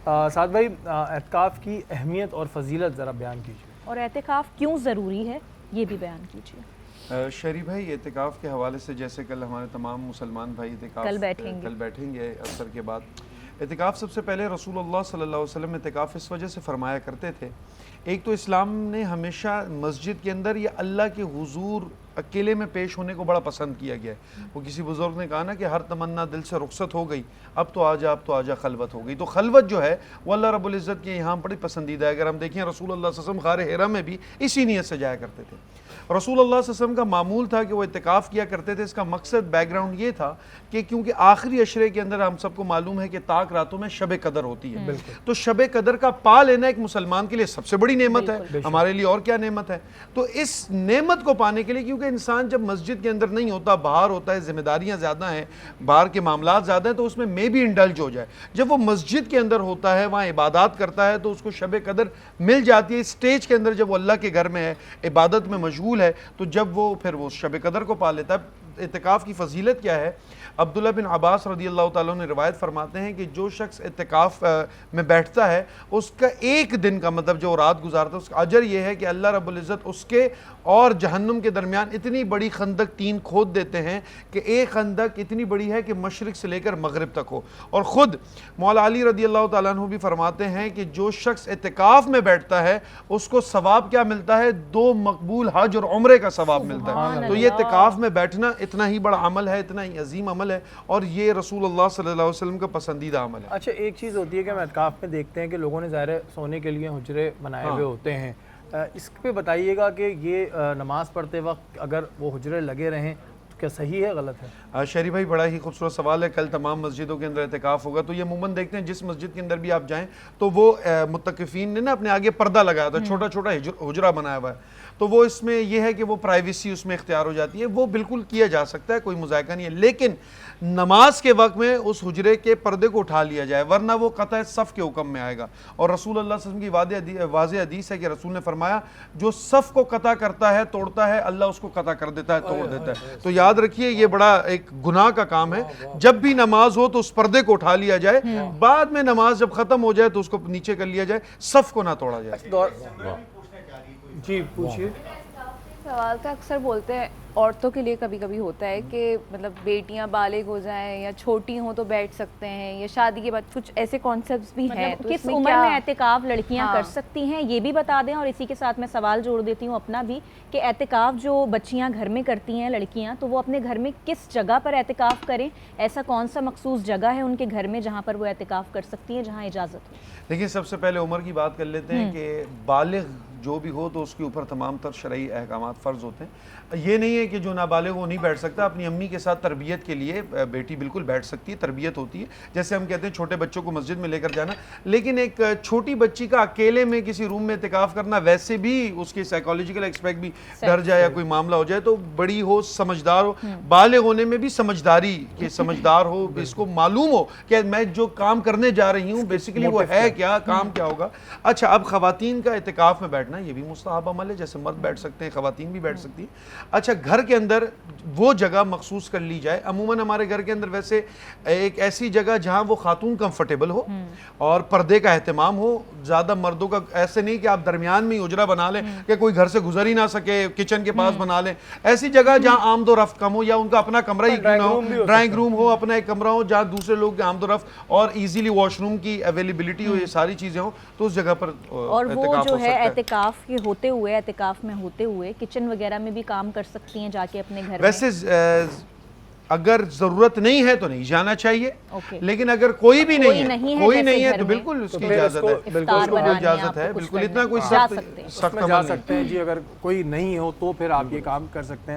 سعد بھائی اعتکاف کی اہمیت اور فضیلت ذرا بیان کیجیے، اور اعتکاف کیوں ضروری ہے یہ بھی بیان کیجیے۔ شہری بھائی، اعتکاف کے حوالے سے جیسے کل ہمارے تمام مسلمان بھائی اعتکاف کل بیٹھیں گے عصر کے بعد، اعتکاف سب سے پہلے رسول اللہ صلی اللہ علیہ وسلم اعتکاف اس وجہ سے فرمایا کرتے تھے، ایک تو اسلام نے ہمیشہ مسجد کے اندر یا اللہ کے حضور اکیلے میں پیش ہونے کو بڑا پسند کیا گیا ہے۔ وہ کسی بزرگ نے کہا نا کہ ہر تمنا دل سے رخصت ہو گئی، اب تو آجا خلوت ہو گئی۔ تو خلوت جو ہے وہ اللہ رب العزت کے یہاں بڑی پسندیدہ ہے۔ اگر ہم دیکھیں رسول اللہ صلی اللہ علیہ وسلم غار حرا میں بھی اسی نیت سے جایا کرتے تھے۔ رسول اللہ صلی اللہ علیہ وسلم کا معمول تھا کہ وہ اعتکاف کیا کرتے تھے۔ اس کا مقصد بیک گراؤنڈ یہ تھا کہ کیونکہ آخری عشرے کے اندر ہم سب کو معلوم ہے کہ تاک راتوں میں شب قدر ہوتی ہے، تو شب قدر کا پا لینا ایک مسلمان کے لیے سب سے بڑی نعمت ہے، ہمارے لیے اور کیا نعمت ہے۔ تو اس نعمت کو پانے کے لیے، کیونکہ انسان جب مسجد کے اندر نہیں ہوتا، باہر ہوتا ہے، ذمہ داریاں زیادہ ہیں، باہر کے معاملات زیادہ ہیں، تو اس میں بھی انڈلج ہو جائے۔ جب وہ مسجد کے اندر ہوتا ہے، وہاں عبادات کرتا ہے، تو اس کو شب قدر مل جاتی ہے۔ اسٹیج کے اندر جب وہ اللہ کے گھر میں ہے، عبادت میں مشغول ہے، تو جب وہ پھر وہ شب قدر کو پا لیتا ہے۔ اعتکاف کی فضیلت کیا ہے؟ عبداللہ بن عباس رضی اللہ تعالیٰ نے روایت فرماتے ہیں کہ جو شخص اعتکاف میں بیٹھتا ہے، اس کا ایک دن کا مطلب جو رات گزارتا ہے، اس کا اجر یہ ہے کہ اللہ رب العزت اس کے اور جہنم کے درمیان اتنی بڑی خندق 3 کھود دیتے ہیں کہ ایک خندق اتنی بڑی ہے کہ مشرق سے لے کر مغرب تک ہو۔ اور خود مولا علی رضی اللہ تعالیٰ عنہ بھی فرماتے ہیں کہ جو شخص اعتکاف میں بیٹھتا ہے اس کو ثواب کیا ملتا ہے؟ 2 مقبول حج اور عمرے کا ثواب ملتا ہے۔ تو یہ اعتکاف میں بیٹھنا اتنا ہی بڑا عمل ہے، اتنا ہی عظیم عمل ہے، اور یہ رسول اللہ صلی اللہ علیہ وسلم کا پسندیدہ عمل ہے۔ اچھا، ایک چیز ہوتی ہے کہ ہم اعتکاف میں دیکھتے ہیں کہ لوگوں نے ظاہر سونے کے لیے حجرے بنائے ہوئے ہوتے ہیں، اس پہ بتائیے گا کہ یہ نماز پڑھتے وقت اگر وہ حجرے لگے رہیں تو کیا صحیح ہے، غلط ہے؟ شہری بھائی، بڑا ہی خوبصورت سوال ہے۔ کل تمام مسجدوں کے اندر اعتکاف ہوگا، تو یہ عموماً دیکھتے ہیں جس مسجد کے اندر بھی آپ جائیں تو وہ متقفین نے نا اپنے آگے پردہ لگایا تھا، چھوٹا چھوٹا حجرہ بنایا ہوا ہے، تو وہ اس میں یہ ہے کہ وہ پرائیویسی اس میں اختیار ہو جاتی ہے۔ وہ بالکل کیا جا سکتا ہے، کوئی مذائقہ نہیں ہے، لیکن نماز کے وقت میں اس حجرے کے پردے کو اٹھا لیا جائے، ورنہ وہ قطع صف کے حکم میں آئے گا۔ اور رسول اللہ صلی اللہ علیہ وسلم کی واضح حدیث ہے کہ رسول نے فرمایا جو صف کو قطع کرتا ہے، توڑتا ہے، اللہ اس کو قطع کر دیتا ہے، توڑ دیتا ہے۔ تو یاد رکھیے یہ بڑا ایک گناہ کا کام ہے۔ جب بھی نماز ہو تو اس پردے کو اٹھا لیا جائے، بعد میں نماز جب ختم ہو جائے تو اس کو نیچے کر لیا جائے، صف کو نہ توڑا جائے۔ جی پوچھیے۔ سوال تو اکثر بولتے ہیں عورتوں کے لیے کبھی کبھی ہوتا ہے کہ مطلب بیٹیاں بالغ ہو جائیں یا چھوٹی ہوں تو بیٹھ سکتے ہیں، یا شادی کے بعد کچھ ایسے کانسیپٹس بھی ہیں، مطلب کس عمر میں اعتکاف لڑکیاں کر سکتی ہیں یہ بھی بتا دیں، اور اسی کے ساتھ میں سوال جوڑ دیتی ہوں اپنا بھی کہ اعتکاف جو بچیاں گھر میں کرتی ہیں لڑکیاں، تو وہ اپنے گھر میں کس جگہ پر اعتکاف کریں؟ ایسا کون سا مخصوص جگہ ہے ان کے گھر میں جہاں پر وہ اعتکاف کر سکتی ہیں، جہاں اجازت ہو؟ دیکھیں، سب سے پہلے عمر کی بات کر لیتے ہیں کہ بالغ جو بھی ہو تو اس کے اوپر تمام تر شرعی احکامات فرض ہوتے ہیں۔ یہ نہیں ہے کہ جو نابالغ وہ نہیں بیٹھ سکتا، اپنی امی کے ساتھ تربیت کے لیے بیٹی بالکل بیٹھ سکتی ہے، تربیت ہوتی ہے، جیسے ہم کہتے ہیں چھوٹے بچوں کو مسجد میں لے کر جانا۔ لیکن ایک چھوٹی بچی کا اکیلے میں کسی روم میں اعتکاف کرنا، ویسے بھی اس کے سائیکالوجیکل ایکسپیکٹ بھی ڈر جائے یا کوئی معاملہ ہو جائے، تو بڑی ہو، سمجھدار ہو، بالغ ہونے میں بھی سمجھداری کہ سمجھدار ہو، اس کو معلوم ہو کہ میں جو کام کرنے جا رہی ہوں بیسیکلی وہ ہے کیا، کام کیا ہوگا۔ اچھا، اب خواتین کا اعتکاف میں بیٹھنا یہ بھی مستحب عمل ہے، جیسے مرد بیٹھ سکتے ہیں خواتین بھی بیٹھ سکتی ہیں۔ اچھا، گھر کے اندر وہ جگہ مخصوص کر لی جائے۔ عموماً ہمارے گھر کے اندر ویسے ایک ایسی جگہ جہاں وہ خاتون کمفرٹیبل ہو اور پردے کا اہتمام ہو، زیادہ مردوں کا ایسے نہیں کہ آپ درمیان میں اجرا بنا لیں کہ کوئی گھر سے گزر ہی نہ سکے، کچن کے پاس بنا لیں۔ ایسی جگہ جہاں آمد و رفت کم ہو، یا ان کا اپنا کمرہ ہی کیوں نہ ہو، ڈرائنگ روم ہو، اپنا ایک کمرہ ہو جہاں دوسرے لوگ کی آمد و رفت اور ایزیلی واش روم کی اویلیبلٹی ہو، یہ ساری چیزیں ہوں، تو اس جگہ پر اور وہ جو ہے اعتکاف کے ہوتے ہوئے، اعتکاف میں ہوتے ہوئے کچن وغیرہ میں بھی کام کر سکتی ہیں جا کے اپنے گھر میں؟ ویسے اگر ضرورت نہیں ہے تو نہیں جانا چاہیے، لیکن اگر کوئی بھی نہیں ہے تو بالکل اس کی اجازت ہے، بالکل اتنا کوئی سخت جا سکتے ہیں جی۔ اگر کوئی نہیں ہو تو پھر آپ یہ کام کر سکتے ہیں۔